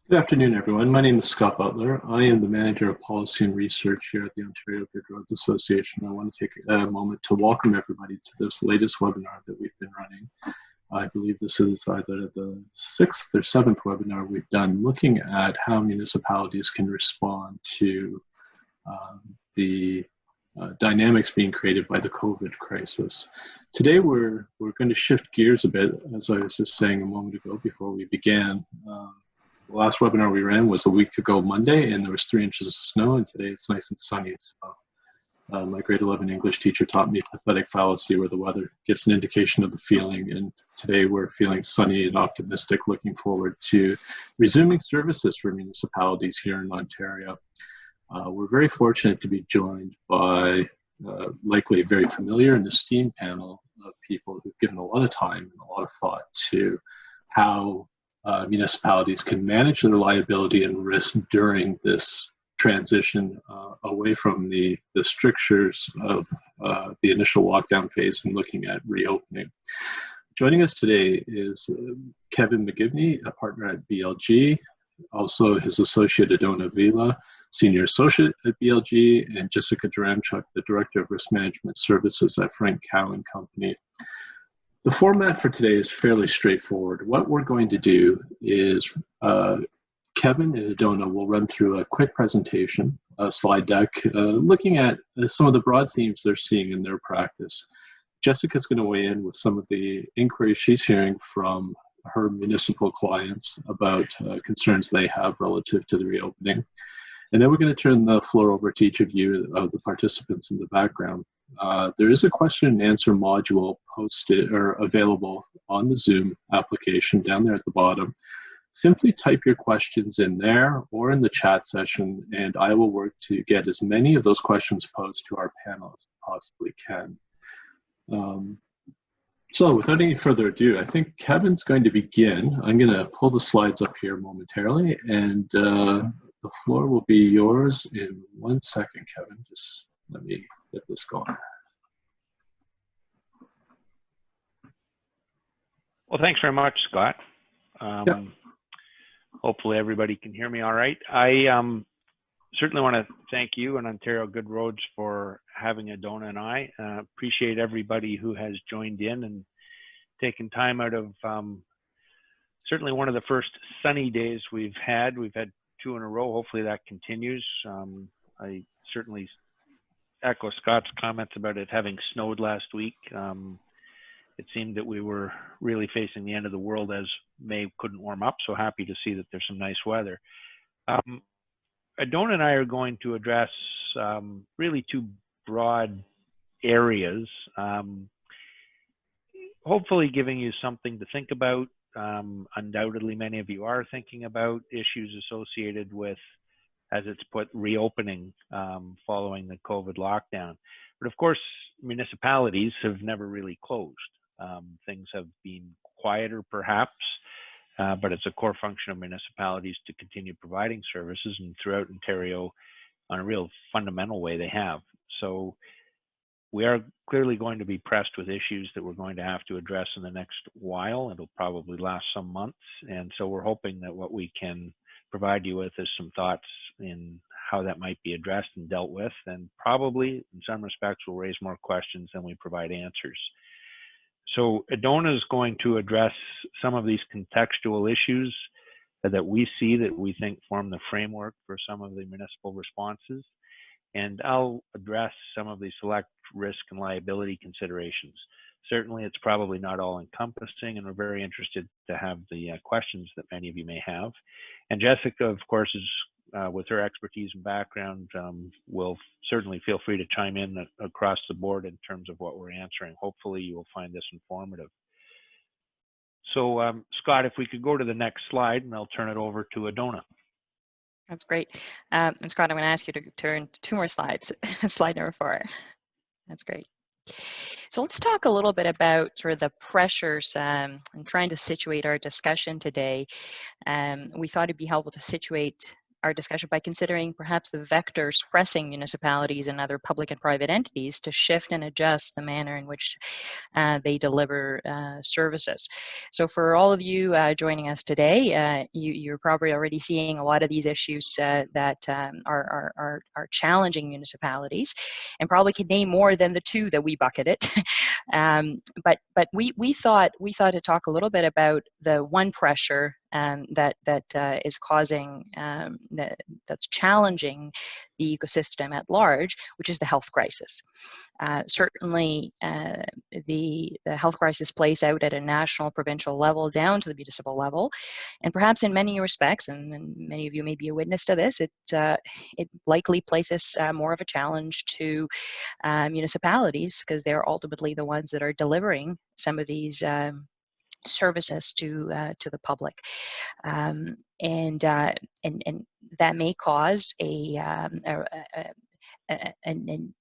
Good afternoon, everyone. My name is Scott Butler. I am the Manager of Policy and Research here at the Ontario Good Roads Association. I want to take a moment to welcome everybody to this latest webinar that we've been running. I believe this is either the 6th or 7th webinar we've done looking at how municipalities can respond to the dynamics being created by the COVID crisis. Today, we're going to shift gears a bit, as I was just saying a moment ago before we began. The last webinar we ran was a week ago Monday, and there was 3 inches of snow, and today it's nice and sunny. So my grade 11 English teacher taught me pathetic fallacy, where the weather gives an indication of the feeling, and today we're feeling sunny and optimistic, looking forward to resuming services for municipalities here in Ontario. We're very fortunate to be joined by likely a very familiar and esteemed panel of people who've given a lot of time and a lot of thought to how municipalities can manage their liability and risk during this transition away from the strictures of the initial lockdown phase and looking at reopening. Joining us today is Kevin McGivney, a partner at BLG, also his associate Edona Vila, senior associate at BLG, and Jessica Duramchuk, the director of risk management services at Frank Cowan Company. The format for today is fairly straightforward. What we're going to do is Kevin and Edona will run through a quick presentation, a slide deck, looking at some of the broad themes they're seeing in their practice. Jessica's going to weigh in with some of the inquiries she's hearing from her municipal clients about concerns they have relative to the reopening. And then we're going to turn the floor over to each of you, the participants in the background. There is a question and answer module posted or available on the Zoom application down there at the bottom. Simply type your questions in there or in the chat session, and I will work to get as many of those questions posed to our panel as I possibly can. So without any further ado, I think Kevin's going to begin. I'm going to pull the slides up here momentarily, and the floor will be yours in 1 second, Kevin. Just let me get this going. Well, thanks very much, Scott. Yeah. Hopefully everybody can hear me all right. I certainly want to thank you and Ontario Good Roads for having Edona and I. Appreciate everybody who has joined in and taken time out of certainly one of the first sunny days we've had. We've had 2 in a row. Hopefully that continues. I certainly echo Scott's comments about it having snowed last week. It seemed that we were really facing the end of the world as May couldn't warm up, so happy to see that there's some nice weather. Edona and I are going to address really 2 broad areas, hopefully giving you something to think about. Undoubtedly, many of you are thinking about issues associated with, as it's put, reopening following the COVID lockdown. But of course, municipalities have never really closed. Things have been quieter perhaps, but it's a core function of municipalities to continue providing services, and throughout Ontario, on a real fundamental way, they have. So we are clearly going to be pressed with issues that we're going to have to address in the next while. It'll probably last some months. And so we're hoping that what we can provide you with is some thoughts in how that might be addressed and dealt with, and probably in some respects will raise more questions than we provide answers. So Edona is going to address some of these contextual issues that we see that we think form the framework for some of the municipal responses. And I'll address some of the select risk and liability considerations. Certainly, it's probably not all encompassing, and we're very interested to have the questions that many of you may have. And Jessica, of course, is with her expertise and background, will certainly feel free to chime in across the board in terms of what we're answering. Hopefully, you will find this informative. So, Scott, if we could go to the next slide, and I'll turn it over to Edona. That's great. And Scott, I'm going to ask you to turn to 2 more slides. Slide number 4. That's great. So let's talk a little bit about sort of the pressures and trying to situate our discussion today. We thought it'd be helpful to situate our discussion by considering perhaps the vectors pressing municipalities and other public and private entities to shift and adjust the manner in which they deliver services. So for all of you joining us today, you're probably already seeing a lot of these issues that are challenging municipalities, and probably could name more than the two that we bucketed. But we thought to talk a little bit about the one pressure that is causing that's challenging the ecosystem at large, which is the health crisis. Certainly, the health crisis plays out at a national, provincial level down to the municipal level, and perhaps in many respects, and many of you may be a witness to this, it likely places more of a challenge to municipalities, because they're ultimately the ones that are delivering some of these services to the public, and that may cause a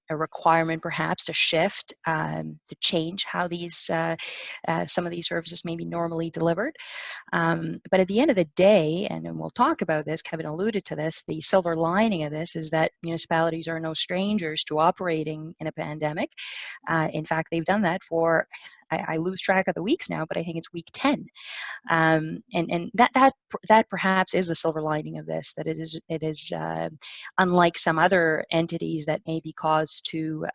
requirement perhaps to shift, to change how these some of these services may be normally delivered. But at the end of the day, and we'll talk about this, Kevin alluded to this, the silver lining of this is that municipalities are no strangers to operating in a pandemic. In fact, they've done that for, I lose track of the weeks now, but I think it's week 10. And that perhaps is the silver lining of this, that it is unlike some other entities that may be caused to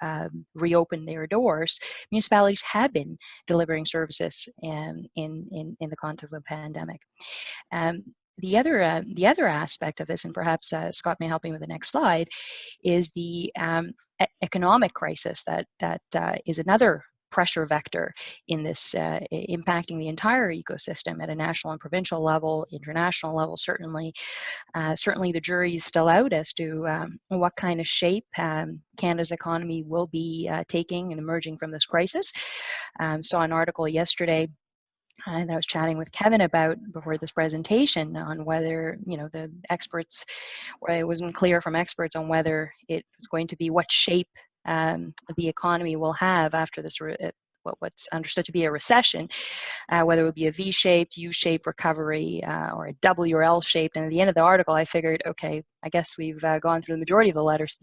reopen their doors. Municipalities have been delivering services in the context of the pandemic. The other aspect of this, and perhaps Scott may help me with the next slide, is the economic crisis that is another pressure vector in this, impacting the entire ecosystem at a national and provincial level, international level. Certainly the jury is still out as to what kind of shape Canada's economy will be taking and emerging from this crisis. Saw an article yesterday that I was chatting with Kevin about before this presentation on whether, the experts, or it wasn't clear from experts on whether it was going to be what shape the economy will have after this, what's understood to be a recession, whether it would be a V-shaped, U-shaped recovery, or a W or L-shaped. And at the end of the article, I figured, okay, I guess we've gone through the majority of the letters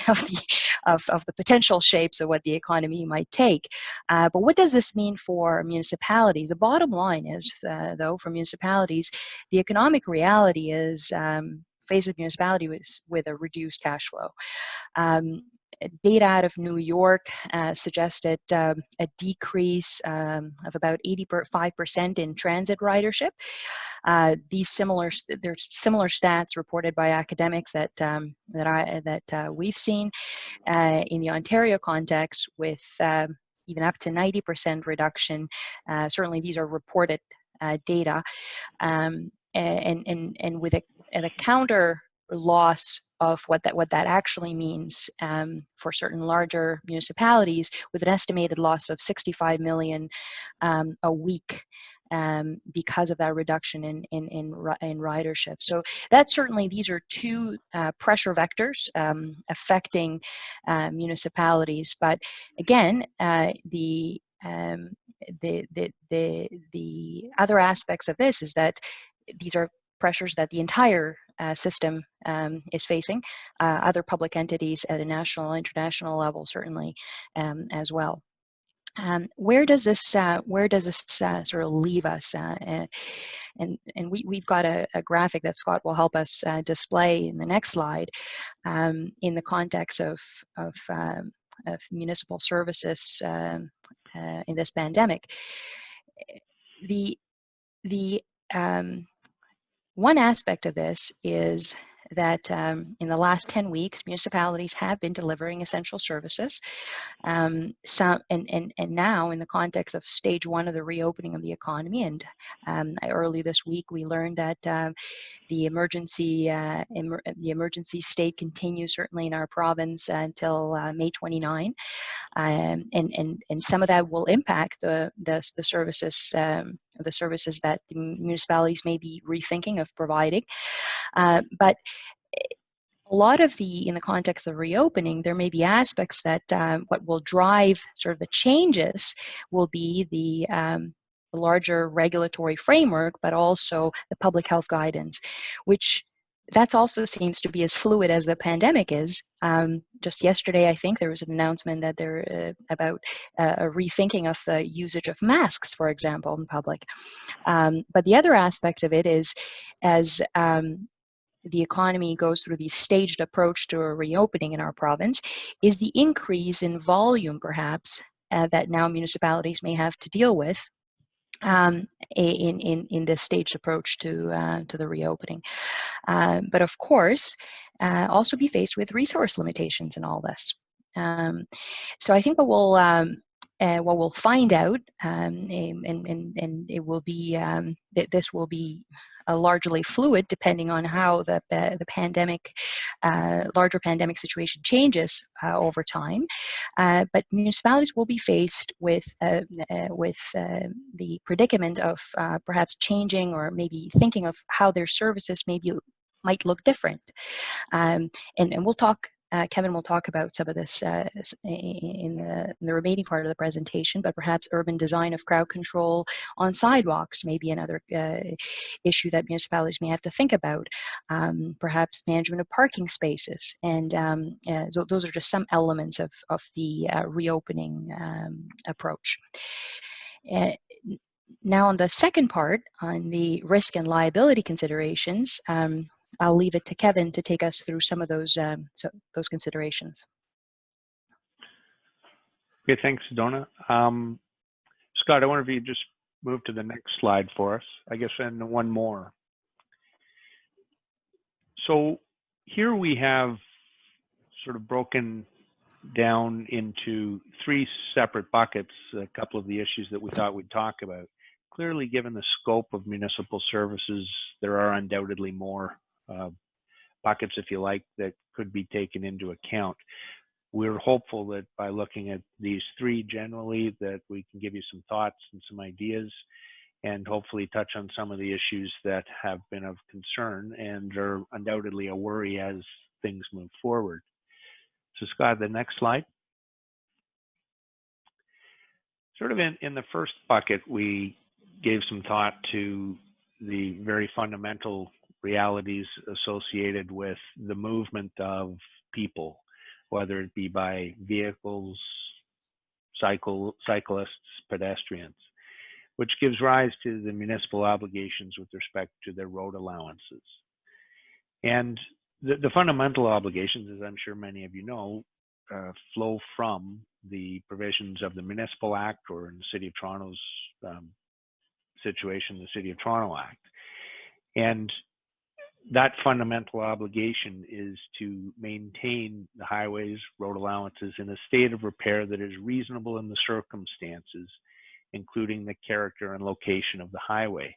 of the potential shapes of what the economy might take. But what does this mean for municipalities? The bottom line is, though, for municipalities, the economic reality is faces municipalities with a reduced cash flow. Data out of New York suggested a decrease of about 85% in transit ridership. There's similar stats reported by academics that we've seen in the Ontario context, with even up to 90% reduction. Certainly, these are reported data, and with a counter loss of what that actually means for certain larger municipalities, with an estimated loss of 65 million a week because of that reduction in ridership. So these are two pressure vectors affecting municipalities. But again, the other aspects of this is that these are pressures that the entire system is facing, other public entities at a national, international level, certainly as well. Where does this sort of leave us? And we've got a graphic that Scott will help us display in the next slide, in the context of municipal services in this pandemic. The one aspect of this is that in the last 10 weeks, municipalities have been delivering essential services. And now, in the context of stage 1 of the reopening of the economy, and early this week we learned that the emergency state continues, certainly in our province, until May 29. And some of that will impact the services that the municipalities may be rethinking of providing. But a lot of in the context of reopening, there may be aspects that what will drive sort of the changes will be the larger regulatory framework, but also the public health guidance, which That also seems to be as fluid as the pandemic is. Just yesterday, I think there was an announcement that about a rethinking of the usage of masks, for example, in public. But the other aspect of it is, as the economy goes through the staged approach to a reopening in our province, is the increase in volume, perhaps, that now municipalities may have to deal with in this staged approach to the reopening. But of course, also be faced with resource limitations in all this. So I think what we'll find out, and it will be this will be largely fluid depending on how the pandemic, larger pandemic situation changes over time. But municipalities will be faced with the predicament of perhaps changing or maybe thinking of how their services might look different. And we'll talk, Kevin will talk about some of this in the remaining part of the presentation, but perhaps urban design of crowd control on sidewalks may be another issue that municipalities may have to think about. Perhaps management of parking spaces. And those are just some elements of the reopening approach. Now on the second part, on the risk and liability considerations, I'll leave it to Kevin to take us through some of those considerations. Okay, thanks, Edona. Scott, I wonder if you just move to the next slide for us, I guess, and one more. So here we have sort of broken down into three separate buckets, a couple of the issues that we thought we'd talk about. Clearly, given the scope of municipal services, there are undoubtedly more buckets, if you like, that could be taken into account. We're hopeful that by looking at these three generally, that we can give you some thoughts and some ideas, and hopefully touch on some of the issues that have been of concern and are undoubtedly a worry as things move forward. So Scott, the next slide. Sort of in the first bucket, we gave some thought to the very fundamental realities associated with the movement of people, whether it be by vehicles, cyclists, pedestrians, which gives rise to the municipal obligations with respect to their road allowances. And the fundamental obligations, as I'm sure many of you know, flow from the provisions of the Municipal Act, or in the City of Toronto's situation, the City of Toronto Act. And that fundamental obligation is to maintain the highways, road allowances in a state of repair that is reasonable in the circumstances, including the character and location of the highway.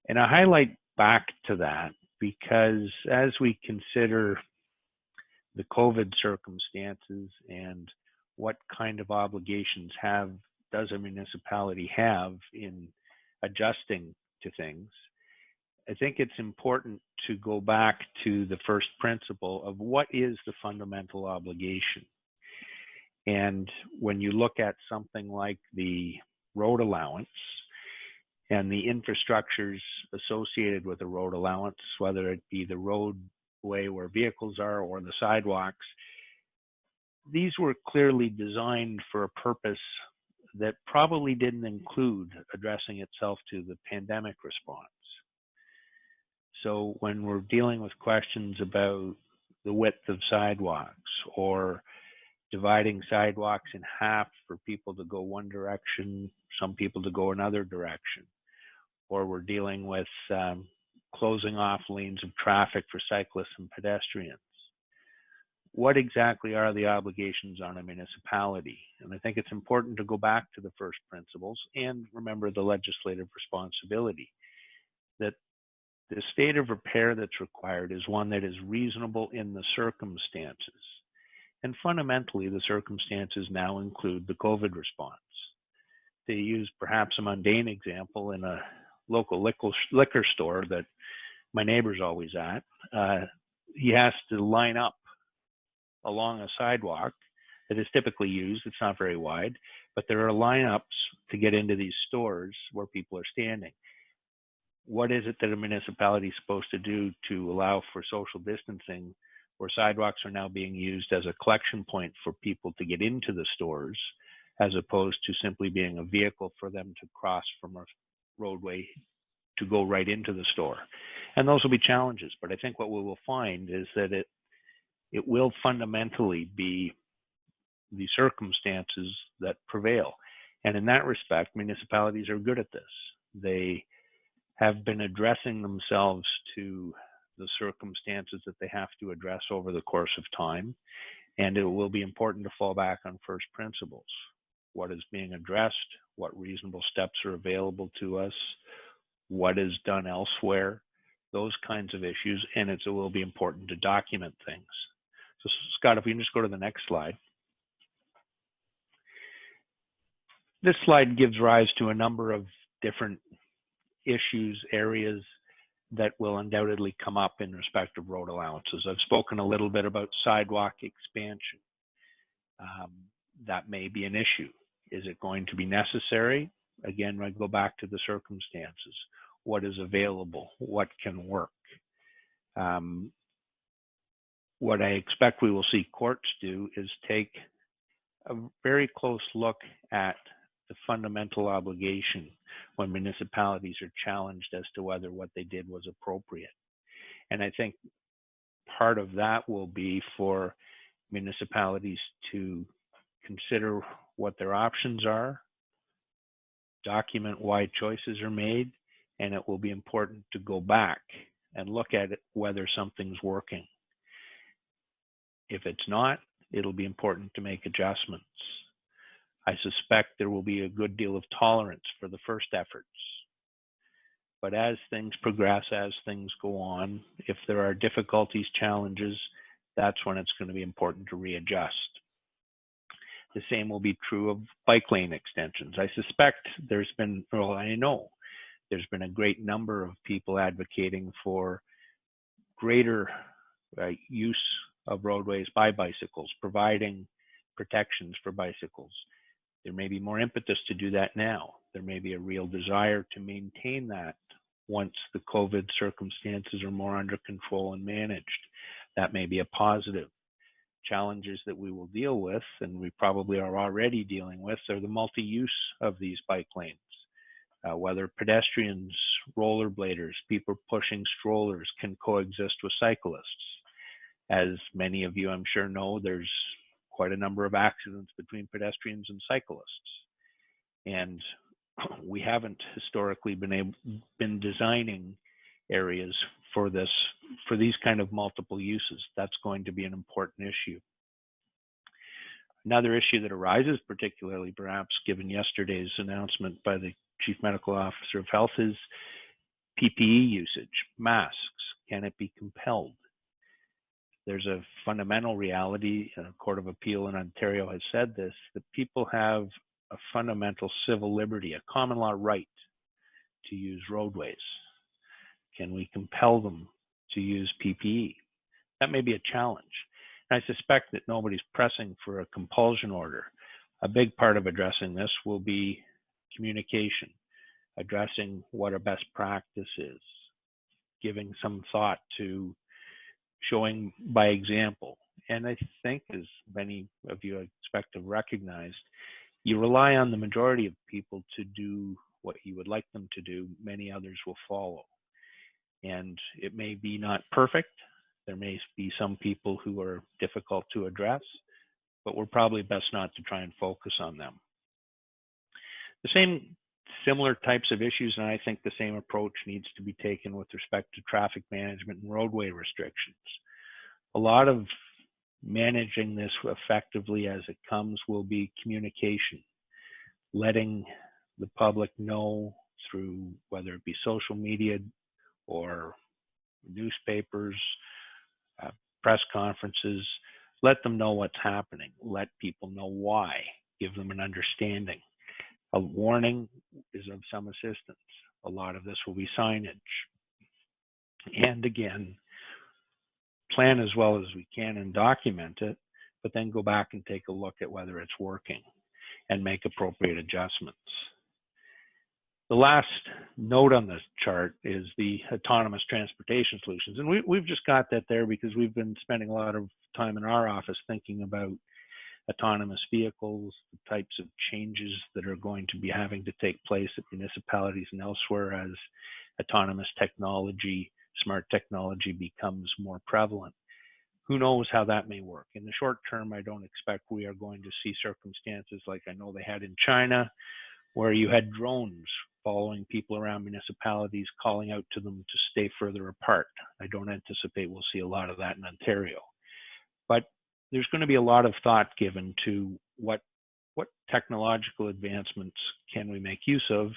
And I highlight back to that because as we consider the COVID circumstances and what kind of obligations does a municipality have in adjusting to things, I think it's important to go back to the first principle of what is the fundamental obligation. And when you look at something like the road allowance and the infrastructures associated with the road allowance, whether it be the roadway where vehicles are or the sidewalks, these were clearly designed for a purpose that probably didn't include addressing itself to the pandemic response. So when we're dealing with questions about the width of sidewalks or dividing sidewalks in half for people to go one direction, some people to go another direction, or we're dealing with closing off lanes of traffic for cyclists and pedestrians, what exactly are the obligations on a municipality? And I think it's important to go back to the first principles and remember the legislative responsibility, that the state of repair that's required is one that is reasonable in the circumstances. And fundamentally, the circumstances now include the COVID response. To use perhaps a mundane example, in a local liquor store that my neighbor's always at, he has to line up along a sidewalk that is typically used. It's not very wide, but there are lineups to get into these stores where people are standing. what is it that a municipality is supposed to do to allow for social distancing, where sidewalks are now being used as a collection point for people to get into the stores, as opposed to simply being a vehicle for them to cross from a roadway to go right into the store. And those will be challenges, but I think what we will find is that it will fundamentally be the circumstances that prevail. And in that respect, municipalities are good at this. They have been addressing themselves to the circumstances that they have to address over the course of time. And it will be important to fall back on first principles. What is being addressed? What reasonable steps are available to us? What is done elsewhere? Those kinds of issues. And it will be important to document things. So Scott, if we can just go to the next slide. This slide gives rise to a number of different issues, areas that will undoubtedly come up in respect of road allowances. I've spoken a little bit about sidewalk expansion. That may be an issue. Is it going to be necessary? Again, I go back to the circumstances. What is available? What can work? What I expect we will see courts do is take a very close look at the fundamental obligation when municipalities are challenged as to whether what they did was appropriate. And I think part of that will be for municipalities to consider what their options are, document why choices are made, and it will be important to go back and look at it, whether something's working. If it's not, it'll be important to make adjustments. I suspect there will be a good deal of tolerance for the first efforts. But as things progress, as things go on, if there are difficulties, challenges, that's when it's going to be important to readjust. The same will be true of bike lane extensions. I suspect there's been, well, I know there's been a great number of people advocating for greater use of roadways by bicycles, providing protections for bicycles. There may be more impetus to do that now. There may be a real desire to maintain that once the COVID circumstances are more under control and managed. That may be a positive. Challenges that we will deal with, and we probably are already dealing with, are the multi-use of these bike lanes. Whether pedestrians, rollerbladers, people pushing strollers can coexist with cyclists. As many of you I'm sure know, there's quite a number of accidents between pedestrians and cyclists. And we haven't historically been designing areas for this, for these kind of multiple uses. That's going to be an important issue. Another issue that arises, particularly perhaps given yesterday's announcement by the Chief Medical Officer of Health, is PPE usage, masks. Can it be compelled? There's a fundamental reality, and a Court of Appeal in Ontario has said this, that people have a fundamental civil liberty, a common law right to use roadways. Can we compel them to use PPE? That may be a challenge. And I suspect that nobody's pressing for a compulsion order. A big part of addressing this will be communication, addressing what a best practice is, giving some thought to showing by example. And I think, as many of you I expect have recognized, you rely on the majority of people to do what you would like them to do. Many others will follow. And it may be not perfect. There may be some people who are difficult to address, but we're probably best not to try and focus on them. The same similar types of issues, and I think the same approach needs to be taken with respect to traffic management and roadway restrictions. A lot of managing this effectively as it comes will be communication, letting the public know through whether it be social media or newspapers, press conferences, let them know what's happening, let people know why, give them an understanding. A warning is of some assistance. A lot of this will be signage. And again, plan as well as we can and document it, but then go back and take a look at whether it's working and make appropriate adjustments. The last note on this chart is the autonomous transportation solutions. And we've just got that there because we've been spending a lot of time in our office thinking about autonomous vehicles, the types of changes that are going to be having to take place at municipalities and elsewhere as autonomous technology, smart technology becomes more prevalent. Who knows how that may work? In the short term, I don't expect we are going to see circumstances like I know they had in China, where you had drones following people around municipalities, calling out to them to stay further apart. I don't anticipate we'll see a lot of that in Ontario. But there's going to be a lot of thought given to what technological advancements can we make use of,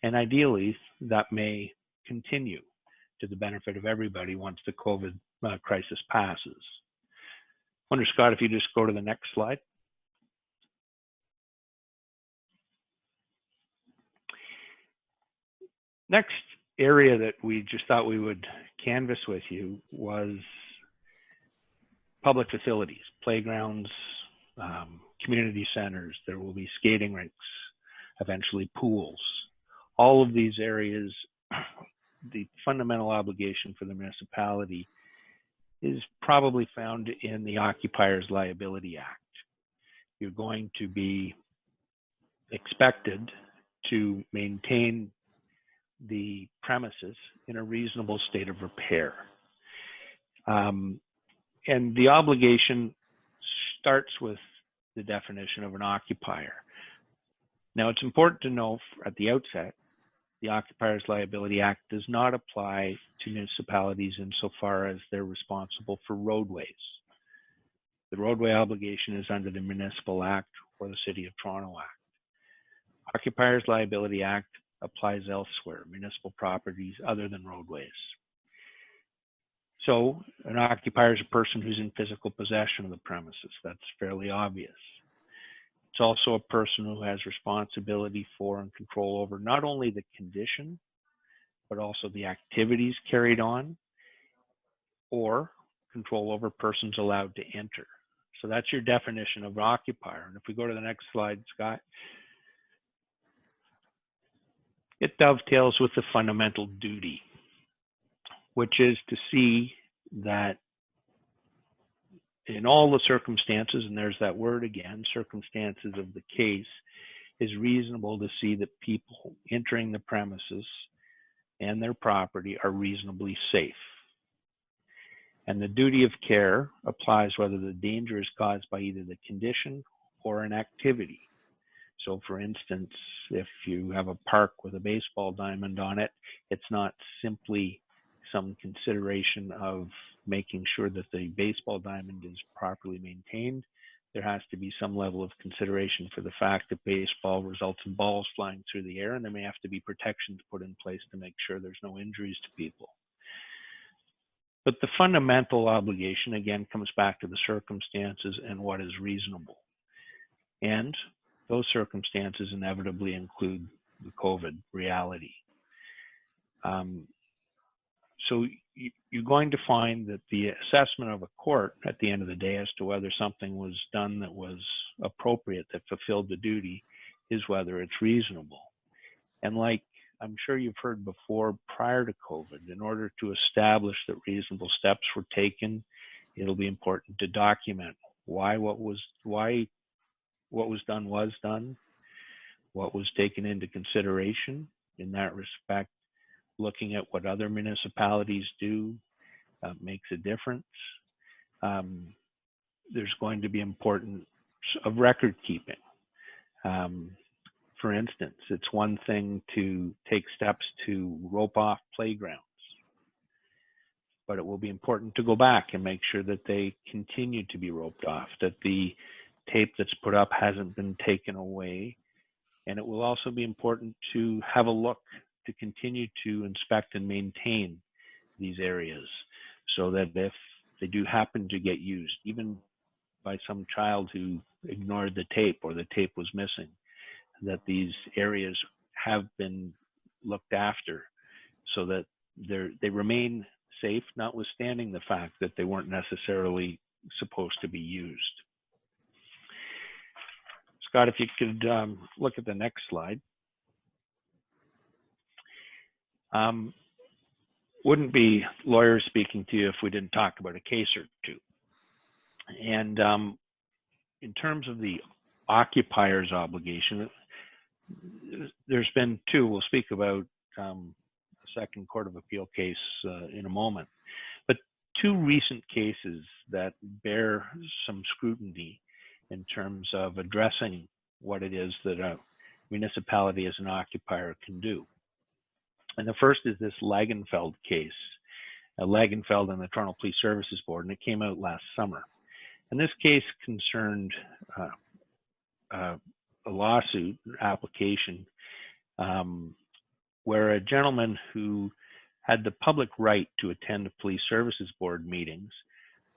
and ideally that may continue to the benefit of everybody once the COVID crisis passes. I wonder, Scott, if you just go to the next slide. Next area that we just thought we would canvass with you was public facilities, playgrounds, community centers. There will be skating rinks, eventually pools. All of these areas, the fundamental obligation for the municipality is probably found in the Occupiers Liability Act. You're going to be expected to maintain the premises in a reasonable state of repair. And the obligation starts with the definition of an occupier. Now, it's important to know at the outset, the Occupiers Liability Act does not apply to municipalities insofar as they're responsible for roadways. The roadway obligation is under the Municipal Act or the City of Toronto Act. Occupiers Liability Act applies elsewhere, municipal properties other than roadways. So an occupier is a person who's in physical possession of the premises. That's fairly obvious. It's also a person who has responsibility for and control over not only the condition, but also the activities carried on, or control over persons allowed to enter. So that's your definition of occupier. And if we go to the next slide, Scott, it dovetails with the fundamental duty, which is to see that in all the circumstances, and there's that word again, circumstances of the case, is reasonable to see that people entering the premises and their property are reasonably safe. And the duty of care applies whether the danger is caused by either the condition or an activity. So for instance, if you have a park with a baseball diamond on it, it's not simply some consideration of making sure that the baseball diamond is properly maintained. There has to be some level of consideration for the fact that baseball results in balls flying through the air, and there may have to be protections put in place to make sure there's no injuries to people. But the fundamental obligation, again, comes back to the circumstances and what is reasonable. And those circumstances inevitably include the COVID reality. So you're going to find that the assessment of a court at the end of the day as to whether something was done that was appropriate, that fulfilled the duty, is whether it's reasonable. And like I'm sure you've heard before, prior to COVID, in order to establish that reasonable steps were taken, it'll be important to document why what was done, what was taken into consideration in that respect. Looking at what other municipalities do makes a difference. There's going to be importance of record keeping. For instance, it's one thing to take steps to rope off playgrounds, but it will be important to go back and make sure that they continue to be roped off, that the tape that's put up hasn't been taken away. And it will also be important to have a look, to continue to inspect and maintain these areas so that if they do happen to get used, even by some child who ignored the tape or the tape was missing, that these areas have been looked after so that they remain safe, notwithstanding the fact that they weren't necessarily supposed to be used. Scott, if you could look at the next slide. Wouldn't be lawyers speaking to you if we didn't talk about a case or two. And in terms of the occupier's obligation, there's been two. We'll speak about the second Court of Appeal case in a moment. But two recent cases that bear some scrutiny in terms of addressing what it is that a municipality as an occupier can do. And the first is this Lagenfeld case, Lagenfeld and the Toronto Police Services Board, and it came out last summer. And this case concerned a lawsuit application where a gentleman who had the public right to attend Police Services Board meetings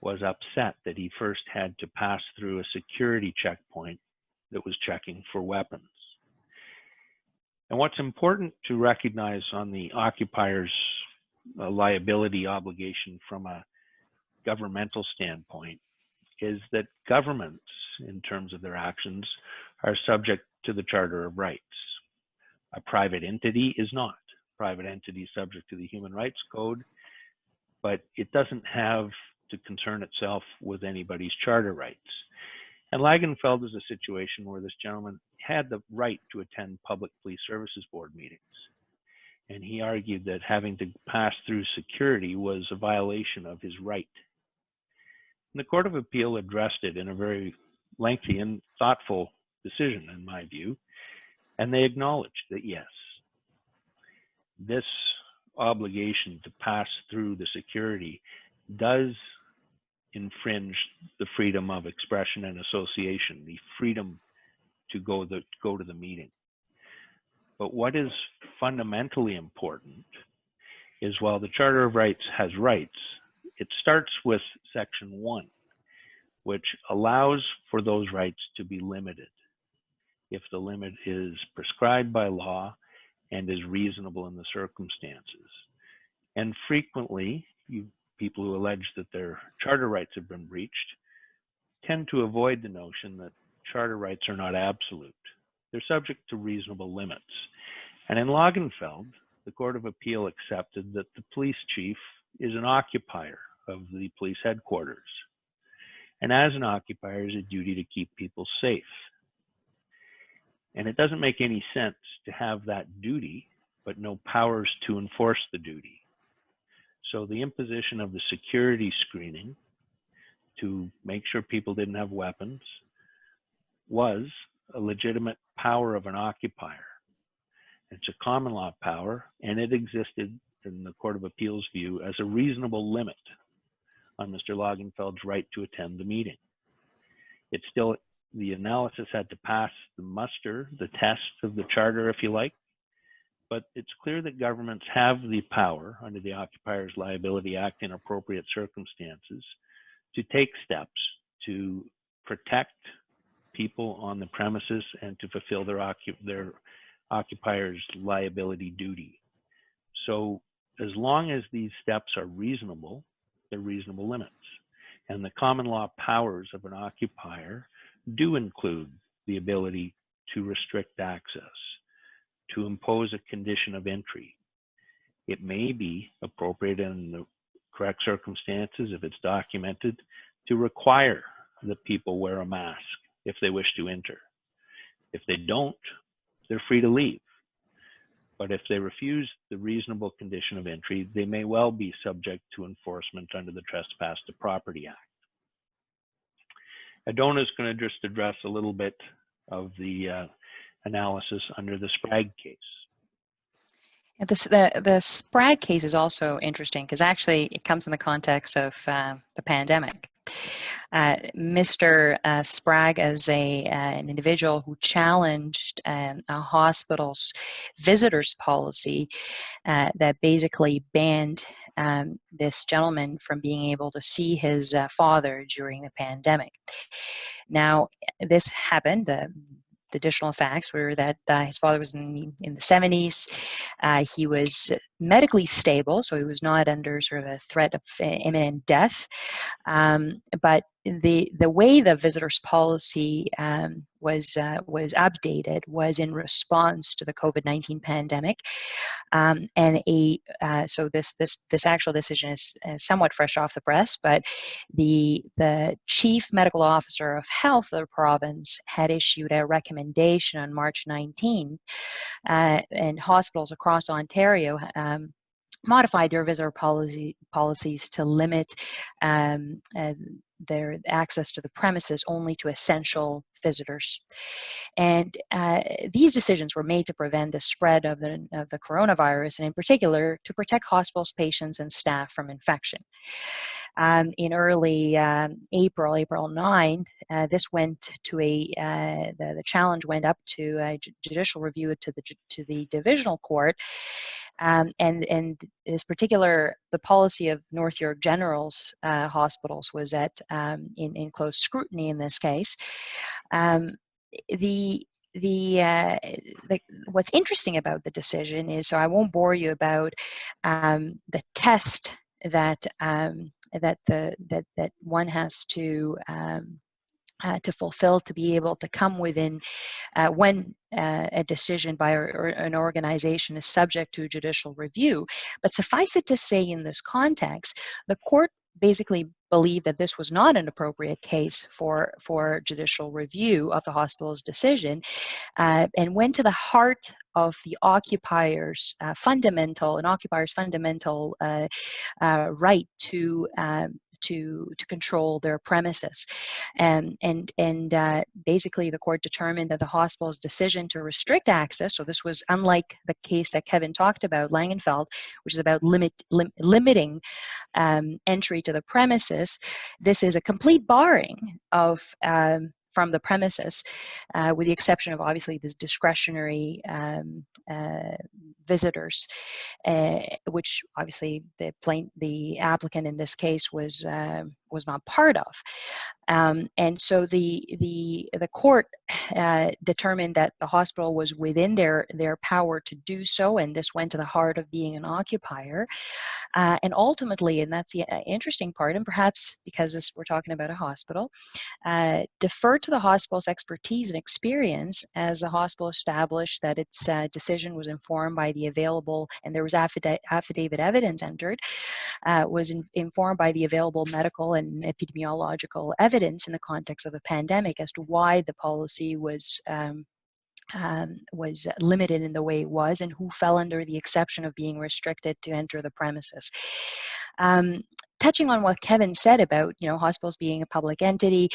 was upset that he first had to pass through a security checkpoint that was checking for weapons. And what's important to recognize on the occupier's liability obligation from a governmental standpoint is that governments, in terms of their actions, are subject to the Charter of Rights. A private entity is not. Private entity is subject to the Human Rights Code, but it doesn't have to concern itself with anybody's charter rights. And Lagenfeld is a situation where this gentleman had the right to attend Public Police Services Board meetings. And he argued that having to pass through security was a violation of his right. And the Court of Appeal addressed it in a very lengthy and thoughtful decision, in my view. And they acknowledged that, yes, this obligation to pass through the security does infringe the freedom of expression and association, the freedom to go to the meeting. But what is fundamentally important is while the Charter of Rights has rights, it starts with Section 1, which allows for those rights to be limited if the limit is prescribed by law and is reasonable in the circumstances. And frequently, people who allege that their charter rights have been breached tend to avoid the notion that charter rights are not absolute. They're subject to reasonable limits. And in Lagenfeld, the Court of Appeal accepted that the police chief is an occupier of the police headquarters. And as an occupier, has a duty to keep people safe. And it doesn't make any sense to have that duty, but no powers to enforce the duty. So the imposition of the security screening to make sure people didn't have weapons was a legitimate power of an occupier. It's a common law power, and it existed in the Court of Appeal's view as a reasonable limit on Mr. Lagenfeld's right to attend the meeting. It's still, the analysis had to pass the muster, the test of the charter, if you like, but it's clear that governments have the power under the Occupiers Liability Act in appropriate circumstances to take steps to protect people on the premises and to fulfill their occupiers' liability duty. So as long as these steps are reasonable, they're reasonable limits. And the common law powers of an occupier do include the ability to restrict access, to impose a condition of entry. It may be appropriate in the correct circumstances, if it's documented, to require that people wear a mask if they wish to enter. If they don't, they're free to leave. But if they refuse the reasonable condition of entry, they may well be subject to enforcement under the Trespass to Property Act. Edona is going to just address a little bit of the analysis under the Sprague case. And the Sprague case is also interesting because actually it comes in the context of the pandemic. Mr. Sprague is an individual who challenged a hospital's visitors policy that basically banned this gentleman from being able to see his father during the pandemic. Now, this happened. The additional facts were that his father was in the 70s. He was medically stable, so he was not under sort of a threat of imminent death. But the way the visitors policy was updated was in response to the COVID-19 pandemic, and so this actual decision is somewhat fresh off the press, but the chief medical officer of health of the province had issued a recommendation on March 19, and hospitals across Ontario modified their visitor policies to limit their access to the premises only to essential visitors. And these decisions were made to prevent the spread of the coronavirus, and in particular to protect hospitals, patients, and staff from infection. In early April 9th, this went to the challenge went up to a judicial review to the divisional court, and this particular, the policy of North York General's hospitals was in close scrutiny in this case. What's interesting about the decision is, so I won't bore you about the test that one has to fulfill to be able to come within when a decision by an organization is subject to judicial review. But suffice it to say, in this context, the court basically believed that this was not an appropriate case for judicial review of the hospital's decision, and went to the heart of the occupier's fundamental right to control their premises, and basically the court determined that the hospital's decision to restrict access, so this was unlike the case that Kevin talked about, Langenfeld, which is about limiting entry to the premises. This is a complete barring of from the premises, with the exception of obviously this discretionary visitors, which obviously the applicant in this case was not part of. And so the court determined that the hospital was within their power to do so, and this went to the heart of being an occupier. And ultimately, and that's the interesting part, and perhaps because we're talking about a hospital, deferred to the hospital's expertise and experience, as the hospital established that its decision was informed by the available, and there was affidavit evidence entered, was informed by the available medical and epidemiological evidence in the context of the pandemic as to why the policy was limited in the way it was, and who fell under the exception of being restricted to enter the premises. Touching on what Kevin said about hospitals being a public entity,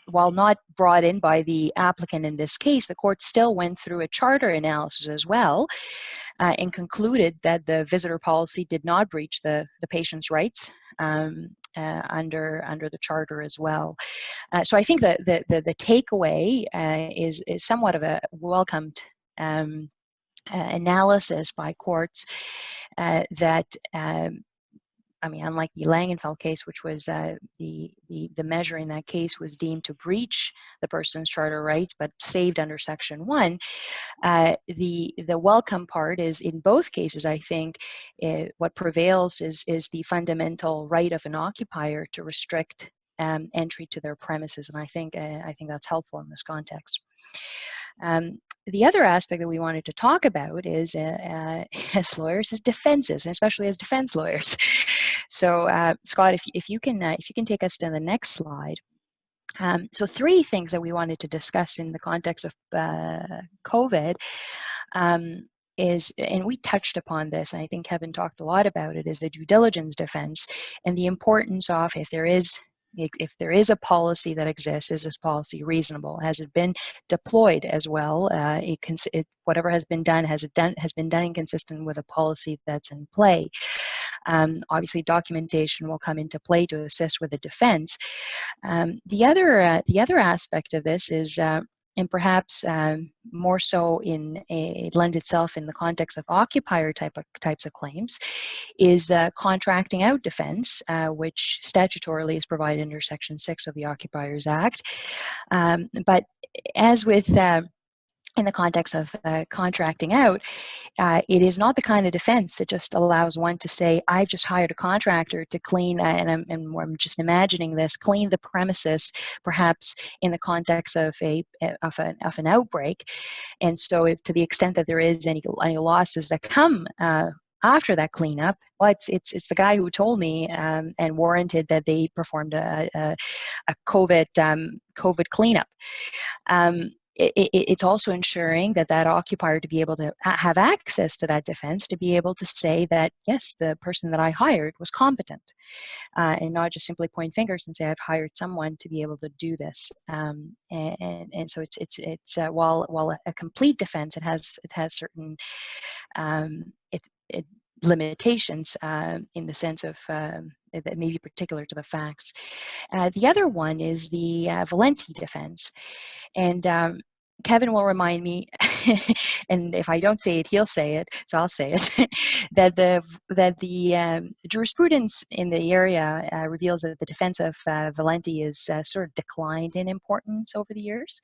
while not brought in by the applicant in this case, the court still went through a charter analysis as well, and concluded that the visitor policy did not breach the patient's rights under the charter as well. So I think that the takeaway is somewhat of a welcomed analysis by courts that unlike the Langenfeld case, which was the measure in that case was deemed to breach the person's charter rights, but saved under Section 1. The welcome part is, in both cases, I think what prevails is the fundamental right of an occupier to restrict entry to their premises, and I think that's helpful in this context. The other aspect that we wanted to talk about is, as lawyers, is defenses, and especially as defense lawyers. So, Scott, if you can take us to the next slide. So, three things that we wanted to discuss in the context of COVID is, and we touched upon this, and I think Kevin talked a lot about it, is the due diligence defense and the importance of, if there is a policy that exists, is this policy reasonable? Has it been deployed as well? Whatever has been done, has been done inconsistent with a policy that's in play? Obviously, documentation will come into play to assist with the defense. The other aspect of this is, and perhaps more so it lends itself in the context of occupier types of claims, is contracting out defense, which statutorily is provided under Section 6 of the Occupiers Act. But as with in the context of contracting out, it is not the kind of defense that just allows one to say, I've just hired a contractor to clean, and I'm just imagining this, clean the premises, perhaps in the context of an outbreak. And so if, to the extent that there is any losses that come after that cleanup, well, it's the guy who told me and warranted that they performed a COVID cleanup. It's also ensuring that occupier to be able to have access to that defense, to be able to say that, yes, the person that I hired was competent, and not just simply point fingers and say, I've hired someone to be able to do this. And so it's while a complete defense, it has certain limitations in the sense of that may be particular to the facts. The other one is the Valenti defense. And Kevin will remind me, and if I don't say it, he'll say it, so I'll say it, that the jurisprudence in the area reveals that the defense of Valenti is sort of declined in importance over the years,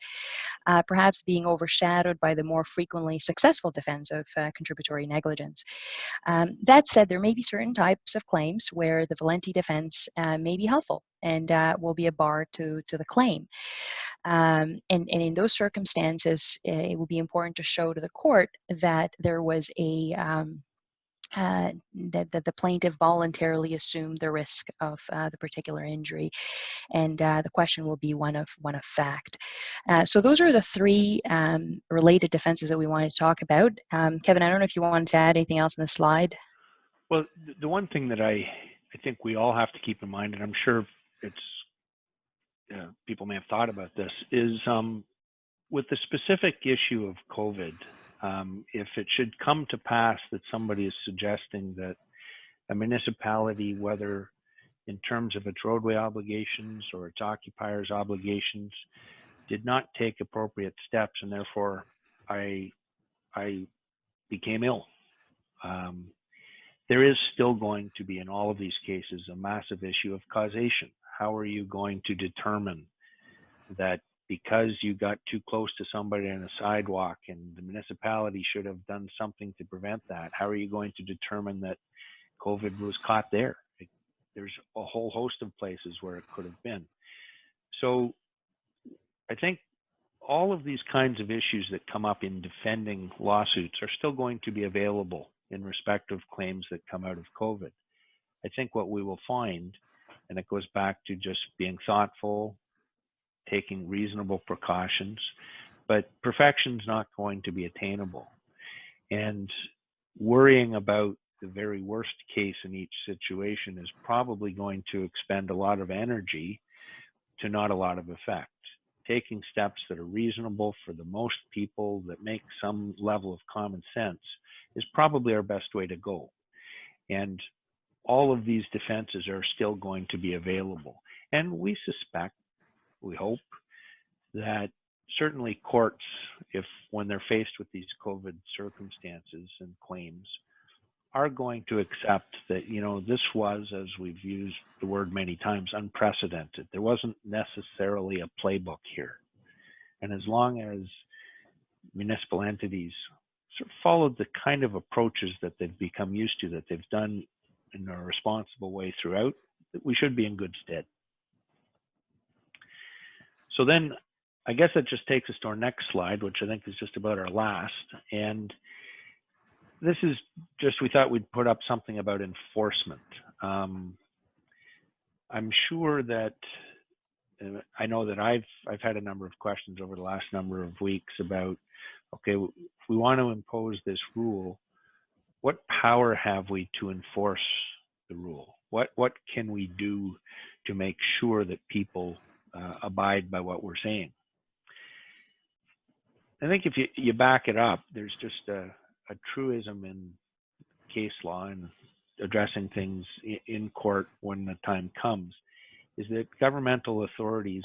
perhaps being overshadowed by the more frequently successful defense of contributory negligence. That said, there may be certain types of claims where the Valenti defense may be helpful and will be a bar to the claim. And in those circumstances, it will be important to show to the court that there was that the plaintiff voluntarily assumed the risk of the particular injury, and the question will be one of fact. So those are the three related defenses that we wanted to talk about. Kevin, I don't know if you wanted to add anything else in the slide. Well, the one thing that I think we all have to keep in mind, and I'm sure it's people may have thought about this, is with the specific issue of COVID, if it should come to pass that somebody is suggesting that a municipality, whether in terms of its roadway obligations or its occupiers' obligations, did not take appropriate steps, and therefore I became ill. There is still going to be, in all of these cases, a massive issue of causation. How are you going to determine that because you got too close to somebody on a sidewalk and the municipality should have done something to prevent that? How are you going to determine that COVID was caught there? There's a whole host of places where it could have been. So I think all of these kinds of issues that come up in defending lawsuits are still going to be available in respect of claims that come out of COVID. I think what we will find, and it goes back to just being thoughtful, taking reasonable precautions, but perfection's not going to be attainable. And worrying about the very worst case in each situation is probably going to expend a lot of energy to not a lot of effect. Taking steps that are reasonable for the most people, that make some level of common sense, is probably our best way to go. And all of these defenses are still going to be available. And we suspect, we hope, that certainly courts, when they're faced with these COVID circumstances and claims, are going to accept that, this was, as we've used the word many times, unprecedented. There wasn't necessarily a playbook here. And as long as municipal entities sort of followed the kind of approaches that they've become used to, that they've done in a responsible way throughout, we should be in good stead. So then I guess that just takes us to our next slide, which I think is just about our last. And this is just, we thought we'd put up something about enforcement. I'm sure that, I know that I've had a number of questions over the last number of weeks about, okay, if we want to impose this rule, what power have we to enforce the rule? What can we do to make sure that people abide by what we're saying? I think if you back it up, there's just a truism in case law and addressing things in court when the time comes, is that governmental authorities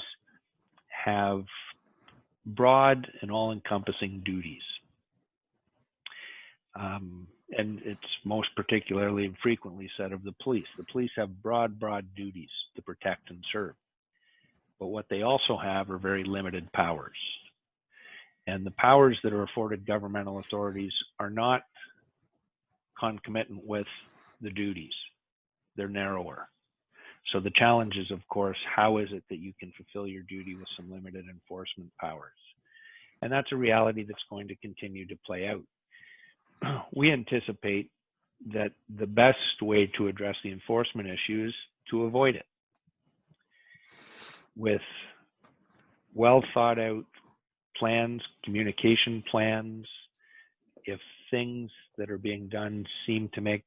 have broad and all-encompassing duties. And it's most particularly and frequently said of the police. The police have broad duties to protect and serve. But what they also have are very limited powers. And the powers that are afforded governmental authorities are not concomitant with the duties. They're narrower. So the challenge is, of course, how is it that you can fulfill your duty with some limited enforcement powers? And that's a reality that's going to continue to play out. We anticipate that the best way to address the enforcement issue is to avoid it with well thought out plans, communication plans. If things that are being done seem to make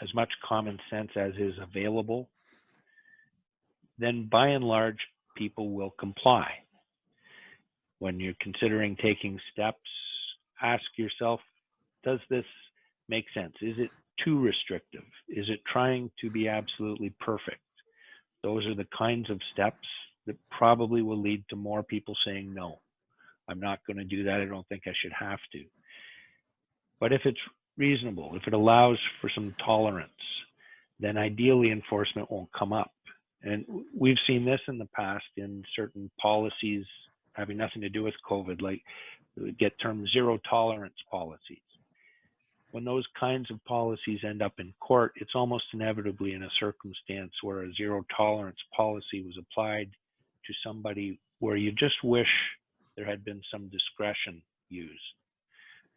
as much common sense as is available, then by and large, people will comply. When you're considering taking steps, ask yourself, does this make sense? Is it too restrictive? Is it trying to be absolutely perfect? Those are the kinds of steps that probably will lead to more people saying, no, I'm not going to do that. I don't think I should have to. But if it's reasonable, if it allows for some tolerance, then ideally enforcement won't come up. And we've seen this in the past in certain policies having nothing to do with COVID, like we get termed zero tolerance policies. When those kinds of policies end up in court, it's almost inevitably in a circumstance where a zero tolerance policy was applied to somebody where you just wish there had been some discretion used.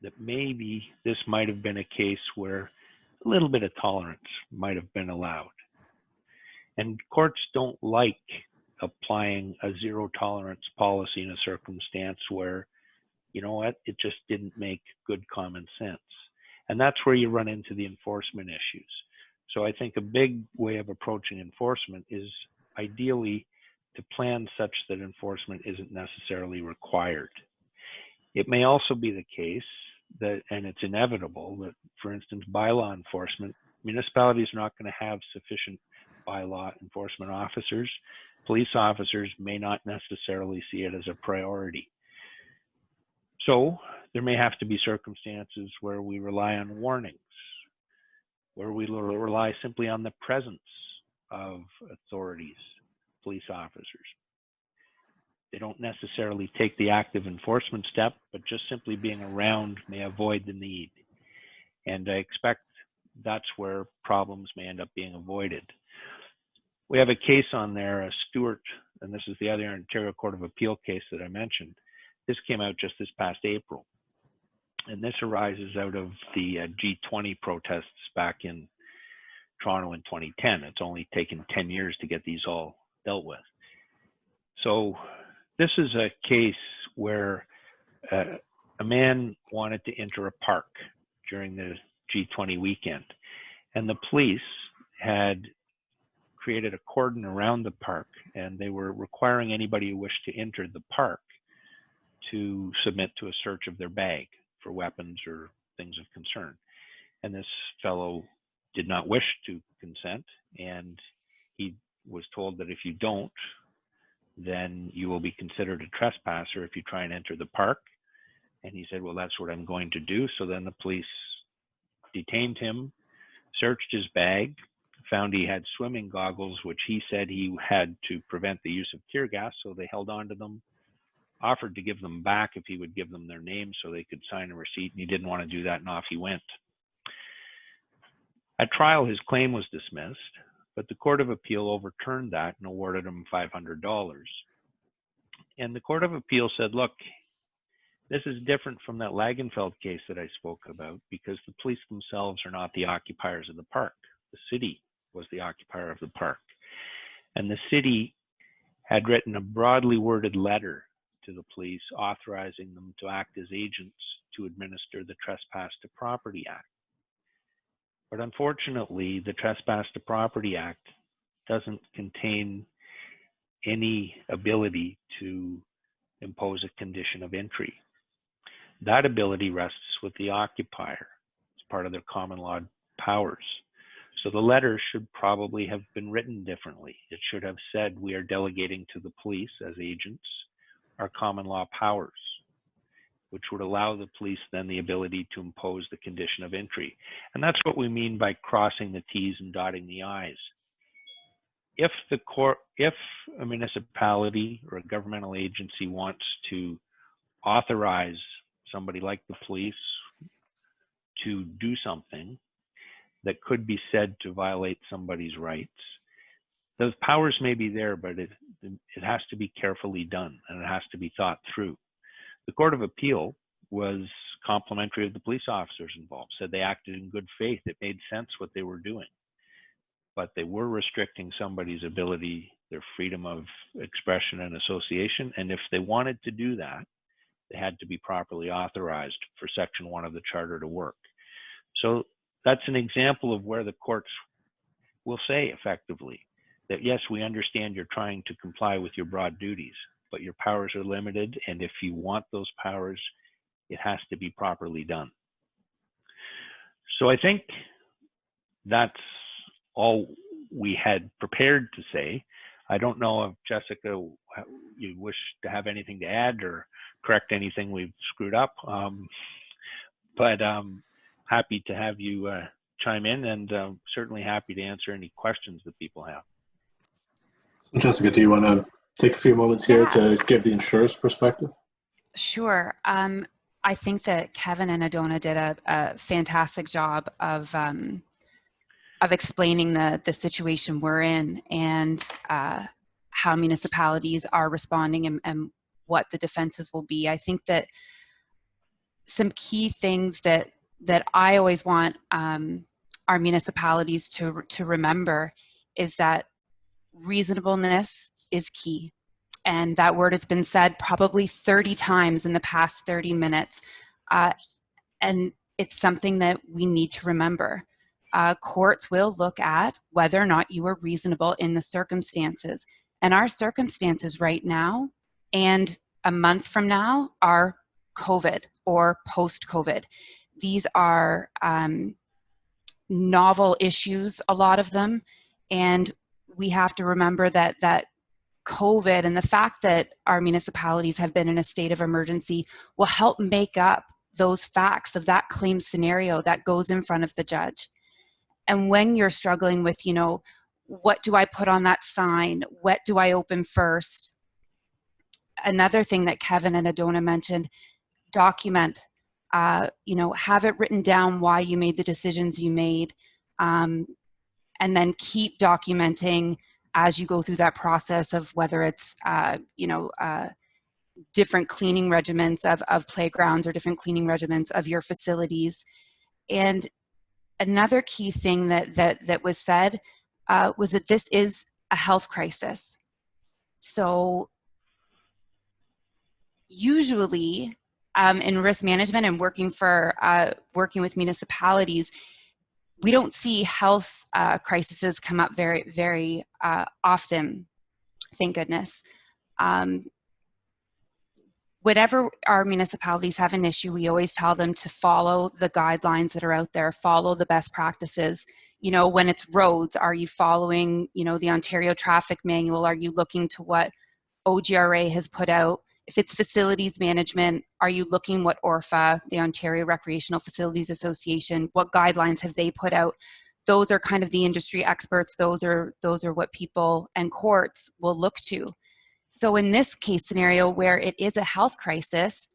That maybe this might have been a case where a little bit of tolerance might have been allowed. And courts don't like applying a zero tolerance policy in a circumstance where, you know what, it just didn't make good common sense. And that's where you run into the enforcement issues. So I think a big way of approaching enforcement is ideally to plan such that enforcement isn't necessarily required. It may also be the case that, and it's inevitable, that, for instance, bylaw enforcement, municipalities are not going to have sufficient bylaw enforcement officers. Police officers may not necessarily see it as a priority. So there may have to be circumstances where we rely on warnings, where we rely simply on the presence of authorities, police officers. They don't necessarily take the active enforcement step, but just simply being around may avoid the need. And I expect that's where problems may end up being avoided. We have a case on there, Stewart, and this is the other Ontario Court of Appeal case that I mentioned. This came out just this past April. And this arises out of the G20 protests back in Toronto in 2010. It's only taken 10 years to get these all dealt with. So this is a case where a man wanted to enter a park during the G20 weekend, and the police had created a cordon around the park, and they were requiring anybody who wished to enter the park to submit to a search of their bag for weapons or things of concern. And this fellow did not wish to consent, and he was told that if you don't, then you will be considered a trespasser if you try and enter the park. And he said, well, that's what I'm going to do. So then the police detained him, searched his bag, found he had swimming goggles, which he said he had to prevent the use of tear gas. So they held on to them, offered to give them back if he would give them their names so they could sign a receipt, and he didn't want to do that, and off he went. At trial, his claim was dismissed, but the Court of Appeal overturned that and awarded him $500. And the Court of Appeal said, look, this is different from that Lagenfeld case that I spoke about, because the police themselves are not the occupiers of the park. The city was the occupier of the park. And the city had written a broadly worded letter to the police authorizing them to act as agents to administer the Trespass to Property Act. But unfortunately, the Trespass to Property Act doesn't contain any ability to impose a condition of entry. That ability rests with the occupier. It's part of their common law powers. So the letter should probably have been written differently. It should have said, we are delegating to the police as agents our common law powers, which would allow the police then the ability to impose the condition of entry. And that's what we mean by crossing the T's and dotting the I's. If a municipality or a governmental agency wants to authorize somebody like the police to do something that could be said to violate somebody's rights. Those powers may be there, but it has to be carefully done, and it has to be thought through. The Court of Appeal was complimentary of the police officers involved, said they acted in good faith. It made sense what they were doing, but they were restricting somebody's ability, their freedom of expression and association. And if they wanted to do that, they had to be properly authorized for Section 1 of the Charter to work. So that's an example of where the courts will say effectively that, yes, we understand you're trying to comply with your broad duties, but your powers are limited. And if you want those powers, it has to be properly done. So I think that's all we had prepared to say. I don't know if, Jessica, you wish to have anything to add or correct anything we've screwed up, but happy to have you chime in, and certainly happy to answer any questions that people have. So Jessica, do you want to take a few moments here to give the insurer's perspective? Sure. I think that Kevin and Edona did a fantastic job of explaining the situation we're in, and how municipalities are responding, and what the defenses will be. I think that some key things that I always want our municipalities to remember is that reasonableness is key. And that word has been said probably 30 times in the past 30 minutes. And it's something that we need to remember. Courts will look at whether or not you were reasonable in the circumstances. And our circumstances right now and a month from now are COVID or post-COVID. These are novel issues, a lot of them. And we have to remember that COVID and the fact that our municipalities have been in a state of emergency will help make up those facts of that claim scenario that goes in front of the judge. And when you're struggling with, what do I put on that sign? What do I open first? Another thing that Kevin and Edona mentioned, document, have it written down why you made the decisions you made, and then keep documenting as you go through that process of whether it's, different cleaning regimens of playgrounds or different cleaning regimens of your facilities. And another key thing that was said was that this is a health crisis. So usually in risk management and working with municipalities, we don't see health crises come up very, very often, thank goodness. Whenever our municipalities have an issue, we always tell them to follow the guidelines that are out there, follow the best practices. When it's roads, are you following, the Ontario Traffic Manual? Are you looking to what OGRA has put out? If it's facilities management, are you looking what ORFA, the Ontario Recreational Facilities Association, what guidelines have they put out? Those are kind of the industry experts. Those are what people and courts will look to. So in this case scenario where it is a health crisis,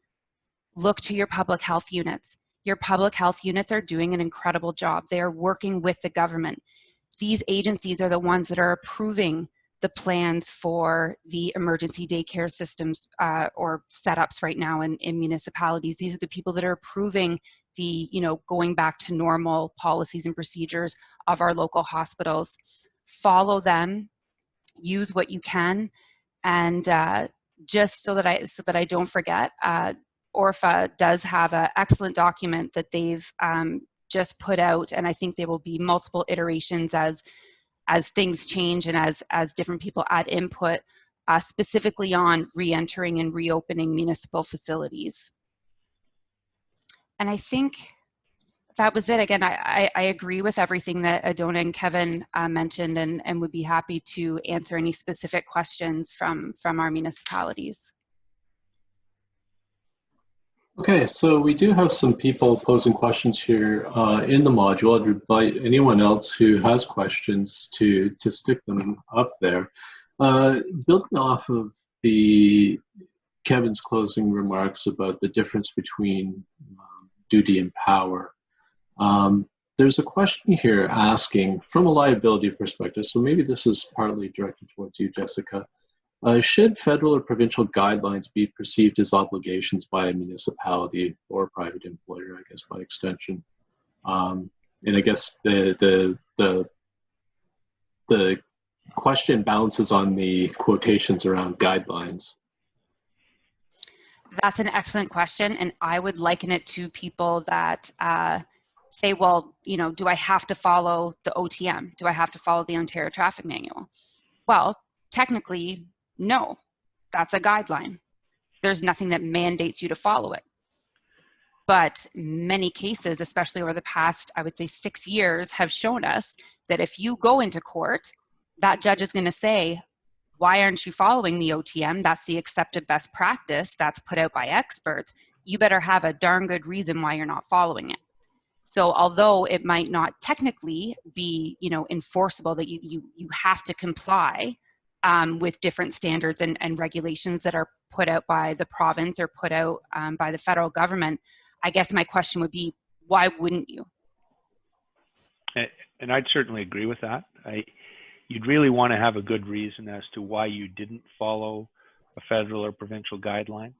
look to your public health units. Your public health units are doing an incredible job. They are working with the government. These agencies are the ones that are approving the plans for the emergency daycare systems or setups right now in municipalities. These are the people that are approving the, going back to normal policies and procedures of our local hospitals. Follow them, use what you can, and just so that I don't forget, ORFA does have an excellent document that they've just put out, and I think there will be multiple iterations as things change and as different people add input, specifically on re-entering and reopening municipal facilities. And I think that was it. Again, I agree with everything that Edona and Kevin mentioned, and would be happy to answer any specific questions from our municipalities. Okay, so we do have some people posing questions here in the module. I'd invite anyone else who has questions to stick them up there. Building off of the Kevin's closing remarks about the difference between duty and power. There's a question here asking from a liability perspective, so maybe this is partly directed towards you, Jessica. Should federal or provincial guidelines be perceived as obligations by a municipality or a private employer, I guess, by extension? And I guess the question bounces on the quotations around guidelines. That's an excellent question, and I would liken it to people that say, well, you know, do I have to follow the OTM? Do I have to follow the Ontario Traffic Manual? Well, technically, no. That's a guideline. There's nothing that mandates you to follow it. But many cases, especially over the past, I would say 6 years, have shown us that if you go into court, that judge is going to say, why aren't you following the OTM? That's the accepted best practice that's put out by experts. You better have a darn good reason why you're not following it. So although it might not technically be, you know, enforceable that you have to comply with different standards and regulations that are put out by the province or put out by the federal government, I guess my question would be, why wouldn't you? And I'd certainly agree with that. You'd really want to have a good reason as to why you didn't follow a federal or provincial guideline.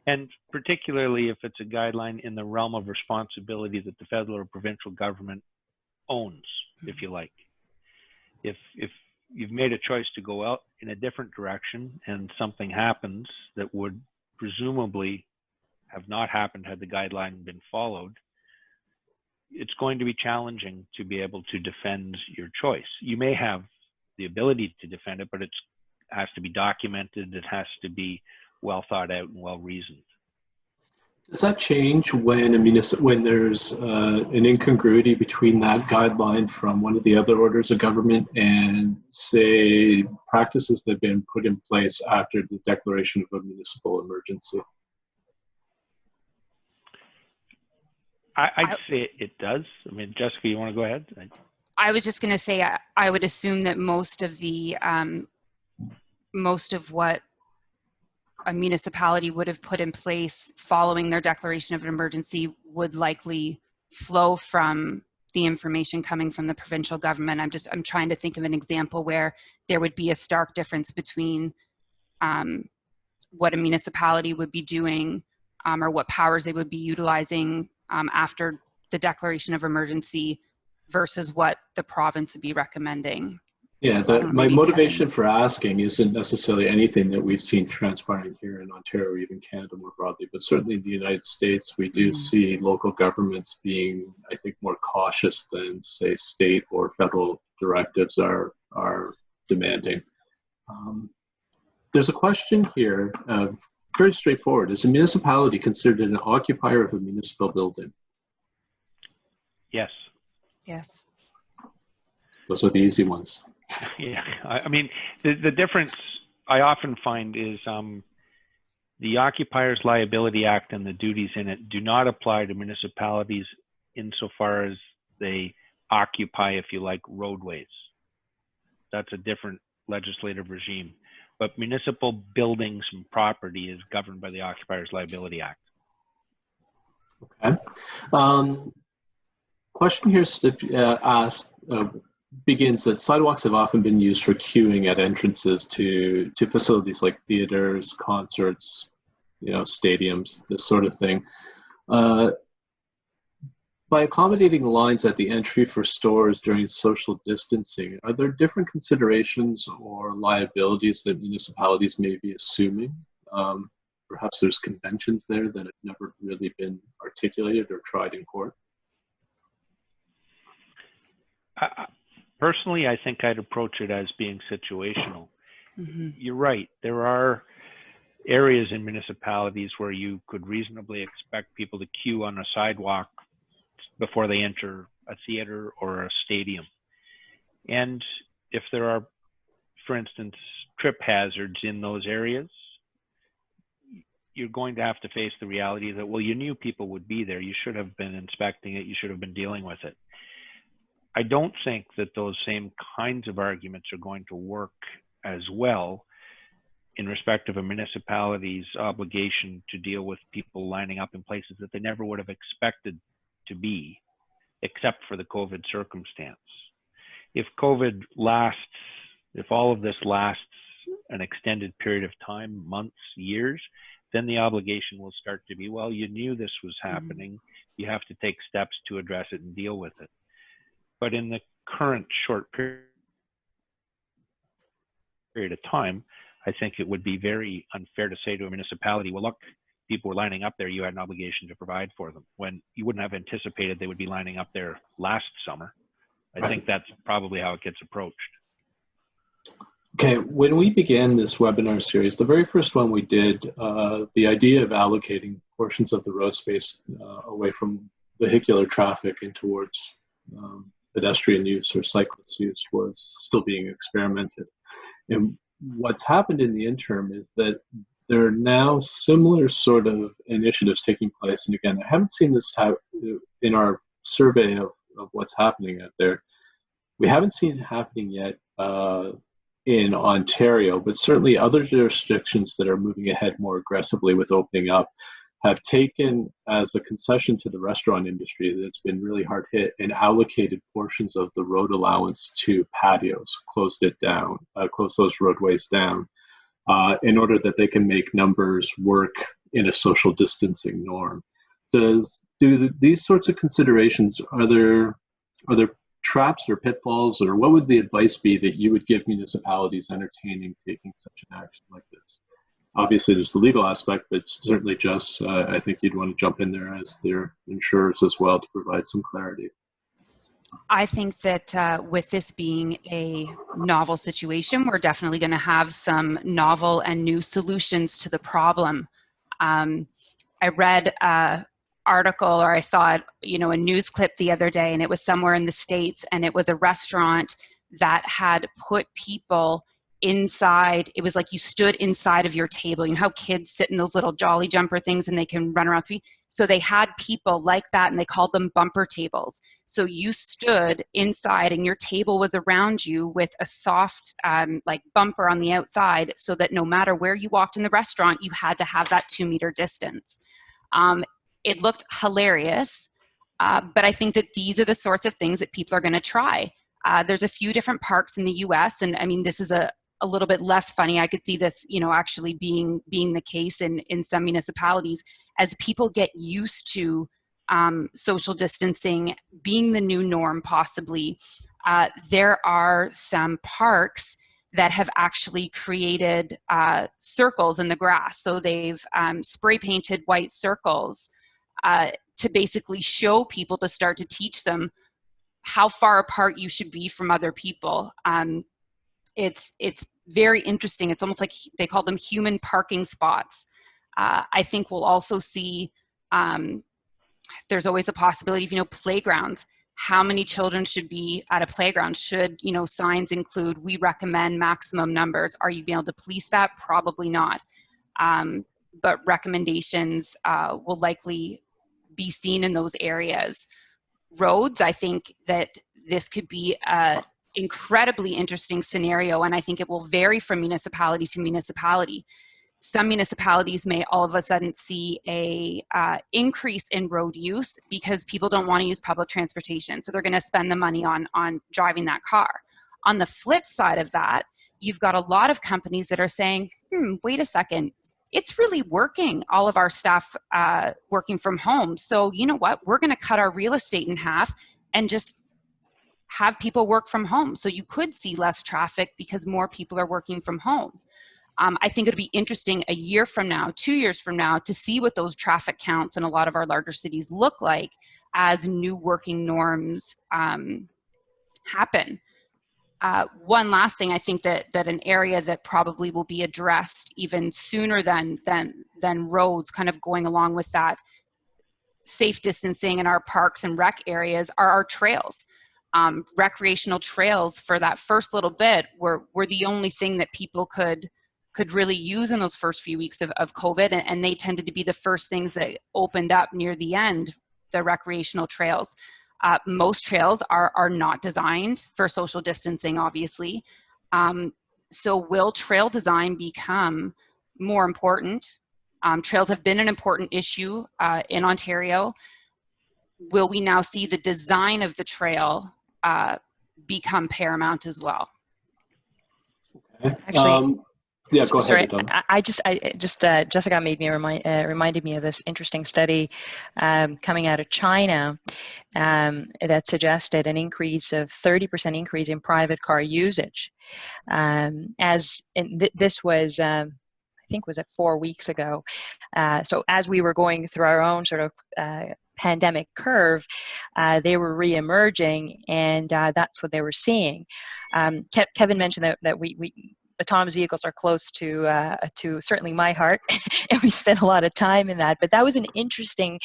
And particularly if it's a guideline in the realm of responsibility that the federal or provincial government owns, if you like. If you've made a choice to go out in a different direction and something happens that would presumably have not happened had the guideline been followed, it's going to be challenging to be able to defend your choice. You may have the ability to defend it, but it has to be documented. It has to be well thought out and well reasoned. Does that change when when there's an incongruity between that guideline from one of the other orders of government and, say, practices that have been put in place after the declaration of a municipal emergency? I'd say it does. I mean, Jessica, you want to go ahead? I was just going to say, I would assume that most of what a municipality would have put in place following their declaration of an emergency would likely flow from the information coming from the provincial government. I'm trying to think of an example where there would be a stark difference between what a municipality would be doing or what powers they would be utilizing after the declaration of emergency versus what the province would be recommending. Yeah, my motivation for asking isn't necessarily anything that we've seen transpiring here in Ontario or even Canada more broadly, but certainly in the United States, we do see local governments being, I think, more cautious than, say, state or federal directives are demanding. There's a question here, very straightforward. Is a municipality considered an occupier of a municipal building? Yes. Yes. Those are the easy ones. Yeah, I mean, the difference I often find is the Occupiers Liability Act and the duties in it do not apply to municipalities insofar as they occupy, if you like, roadways. That's a different legislative regime. But municipal buildings and property is governed by the Occupiers Liability Act. Okay. Question here begins that sidewalks have often been used for queuing at entrances to facilities like theaters, concerts, stadiums, this sort of thing. By accommodating lines at the entry for stores during social distancing, are there different considerations or liabilities that municipalities may be assuming? Perhaps there's conventions there that have never really been articulated or tried in court. Personally, I think I'd approach it as being situational. Mm-hmm. You're right. There are areas in municipalities where you could reasonably expect people to queue on a sidewalk before they enter a theater or a stadium. And if there are, for instance, trip hazards in those areas, you're going to have to face the reality that, well, you knew people would be there. You should have been inspecting it. You should have been dealing with it. I don't think that those same kinds of arguments are going to work as well in respect of a municipality's obligation to deal with people lining up in places that they never would have expected to be, except for the COVID circumstance. If COVID lasts, if all of this lasts an extended period of time, months, years, then the obligation will start to be, well, you knew this was happening. You have to take steps to address it and deal with it. But in the current short period of time, I think it would be very unfair to say to a municipality, well, look, people were lining up there, you had an obligation to provide for them, when you wouldn't have anticipated they would be lining up there last summer. I think that's probably how it gets approached. Okay, when we began this webinar series, the very first one we did, the idea of allocating portions of the road space away from vehicular traffic and towards pedestrian use or cyclist use was still being experimented. And what's happened in the interim is that there are now similar sort of initiatives taking place. And again, I haven't seen this in our survey of what's happening out there. We haven't seen it happening yet in Ontario, but certainly other jurisdictions that are moving ahead more aggressively with opening up have taken as a concession to the restaurant industry that's been really hard hit and allocated portions of the road allowance to patios, closed it down, closed those roadways down in order that they can make numbers work in a social distancing norm. Do these sorts of considerations, are there traps or pitfalls, or what would the advice be that you would give municipalities entertaining taking such an action like this? Obviously, there's the legal aspect, but certainly, Jess, I think you'd want to jump in there as their insurers as well to provide some clarity. I think that with this being a novel situation, we're definitely going to have some novel and new solutions to the problem. I read an article, or I saw it, a news clip the other day, and it was somewhere in the States, and it was a restaurant that had put people inside. It was like you stood inside of your table. You know how kids sit in those little jolly jumper things and they can run around. So they had people like that, and they called them bumper tables. So you stood inside and your table was around you with a soft like bumper on the outside, so that no matter where you walked in the restaurant, you had to have that 2-meter distance. It looked hilarious, but I think that these are the sorts of things that people are going to try. There's a few different parks in the US, and I mean, this is a little bit less funny. I could see this, actually being the case in some municipalities, as people get used to social distancing being the new norm, possibly. There are some parks that have actually created circles in the grass. So they've spray painted white circles to basically show people, to start to teach them how far apart you should be from other people. It's very interesting. It's almost like they call them human parking spots. I think we'll also see, there's always the possibility of, playgrounds. How many children should be at a playground? Should, signs include, we recommend maximum numbers? Are you being able to police that? Probably not. But recommendations will likely be seen in those areas. Roads, I think that this could be a incredibly interesting scenario, and I think it will vary from municipality to municipality. Some municipalities may all of a sudden see a increase in road use because people don't want to use public transportation, so they're going to spend the money on driving that car. On the flip side of that, you've got a lot of companies that are saying, wait a second, it's really working, all of our staff working from home. So you know what, we're going to cut our real estate in half and just have people work from home. So you could see less traffic because more people are working from home. I think it'll be interesting a year from now, 2 years from now, to see what those traffic counts in a lot of our larger cities look like as new working norms happen. One last thing, I think that an area that probably will be addressed even sooner than roads, kind of going along with that safe distancing in our parks and rec areas, are our trails. Recreational trails for that first little bit were the only thing that people could really use in those first few weeks of COVID, and they tended to be the first things that opened up near the end, the recreational trails. Most trails are not designed for social distancing, obviously. So will trail design become more important? Trails have been an important issue in Ontario. Will we now see the design of the trail become paramount as well? Okay. Actually, yeah, go sorry, ahead, Edona. I just Jessica made me reminded me of this interesting study coming out of China that suggested an increase of 30% increase in private car usage. This was, I think, was it 4 weeks ago? So as we were going through our own sort of pandemic curve, they were re-emerging, and that's what they were seeing. Kevin mentioned that we autonomous vehicles are close to certainly my heart, and we spend a lot of time in that. But that was an interesting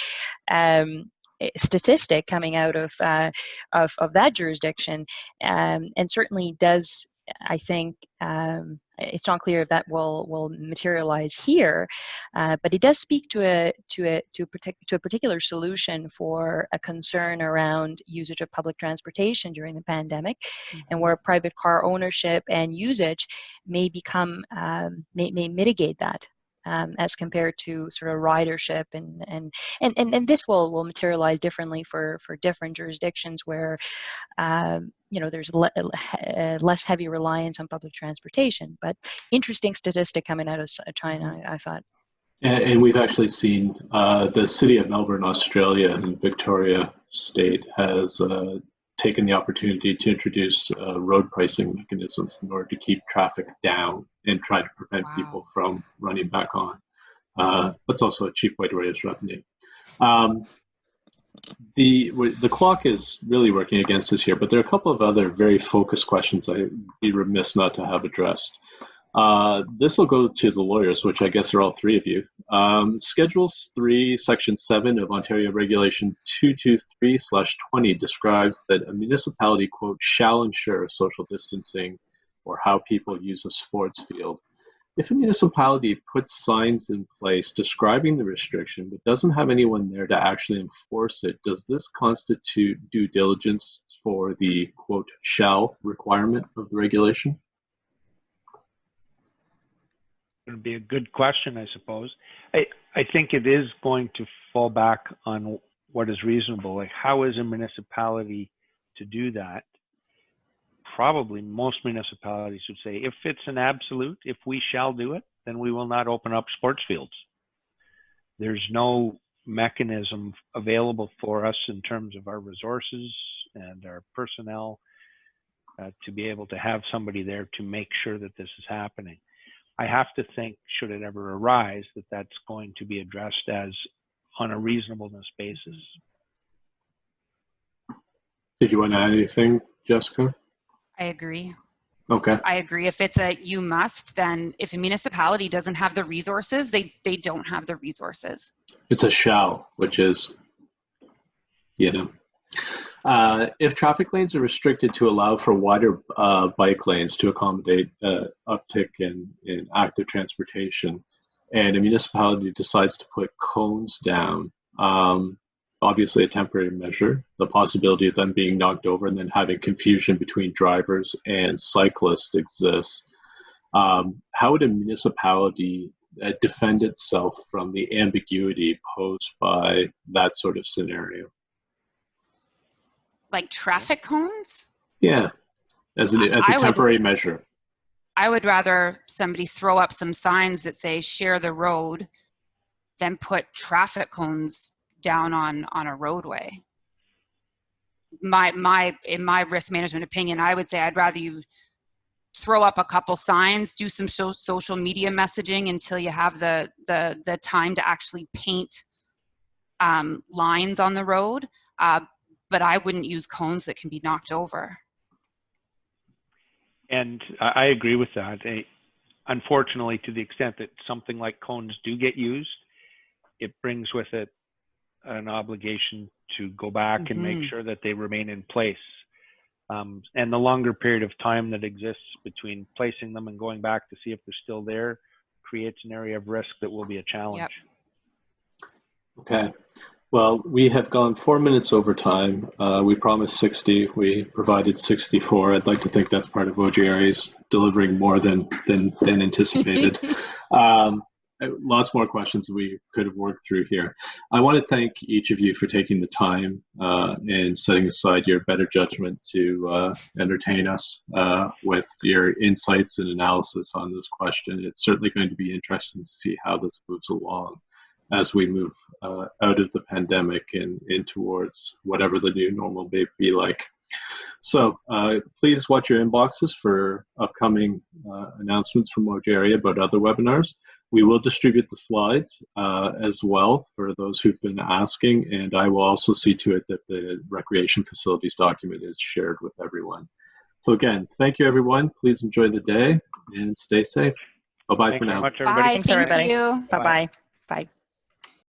statistic coming out of that jurisdiction, and certainly does, I think, it's not clear if that will materialize here, but it does speak to a particular solution for a concern around usage of public transportation during the pandemic, and where private car ownership and usage may become may mitigate that. As compared to sort of ridership, and this will materialize differently for different jurisdictions where there's less heavy reliance on public transportation. But interesting statistic coming out of China, I thought. And we've actually seen the city of Melbourne, Australia, and Victoria State has taken the opportunity to introduce road pricing mechanisms in order to keep traffic down and try to prevent people from running back on. That's also a cheap way to raise revenue. The clock is really working against us here, but there are a couple of other very focused questions I'd be remiss not to have addressed. This will go to the lawyers, which I guess are all three of you. Schedule 3, Section 7 of Ontario Regulation 223/20 describes that a municipality, quote, shall ensure social distancing or how people use a sports field. If a municipality puts signs in place describing the restriction but doesn't have anyone there to actually enforce it, does this constitute due diligence for the, quote, shall requirement of the regulation? It would be a good question, I suppose. I think it is going to fall back on what is reasonable. Like, how is a municipality to do that? Probably most municipalities would say, if it's an absolute, if we shall do it, then we will not open up sports fields. There's no mechanism available for us in terms of our resources and our personnel to be able to have somebody there to make sure that this is happening. I have to think, should it ever arise, that that's going to be addressed as on a reasonableness basis. Did you want to add anything, Jessica? I agree. Okay. I agree. If it's a you must, then if a municipality doesn't have the resources, they don't have the resources. It's a shall, which is, if traffic lanes are restricted to allow for wider bike lanes to accommodate uptick in active transportation, and a municipality decides to put cones down, obviously a temporary measure, the possibility of them being knocked over and then having confusion between drivers and cyclists exists. How would a municipality defend itself from the ambiguity posed by that sort of scenario? Like traffic cones? Yeah, as a temporary measure. I would rather somebody throw up some signs that say share the road than put traffic cones down on a roadway. In my risk management opinion, I would say I'd rather you throw up a couple signs, do some social media messaging until you have the time to actually paint lines on the road. But I wouldn't use cones that can be knocked over. And I agree with that. Unfortunately, to the extent that something like cones do get used, it brings with it an obligation to go back and make sure that they remain in place. And the longer period of time that exists between placing them and going back to see if they're still there creates an area of risk that will be a challenge. Yep. Okay. Well, we have gone 4 minutes over time. We promised 60. We provided 64. I'd like to think that's part of OGRA's delivering more than anticipated. Lots more questions we could have worked through here. I want to thank each of you for taking the time and setting aside your better judgment to entertain us with your insights and analysis on this question. It's certainly going to be interesting to see how this moves along as we move out of the pandemic and in towards whatever the new normal may be like. So please watch your inboxes for upcoming announcements from OGRA about other webinars. We will distribute the slides as well for those who've been asking, and I will also see to it that the recreation facilities document is shared with everyone. So again, thank you everyone. Please enjoy the day and stay safe. Bye-bye for now. Thanks very much, everybody. Bye. Thank you. Bye-bye.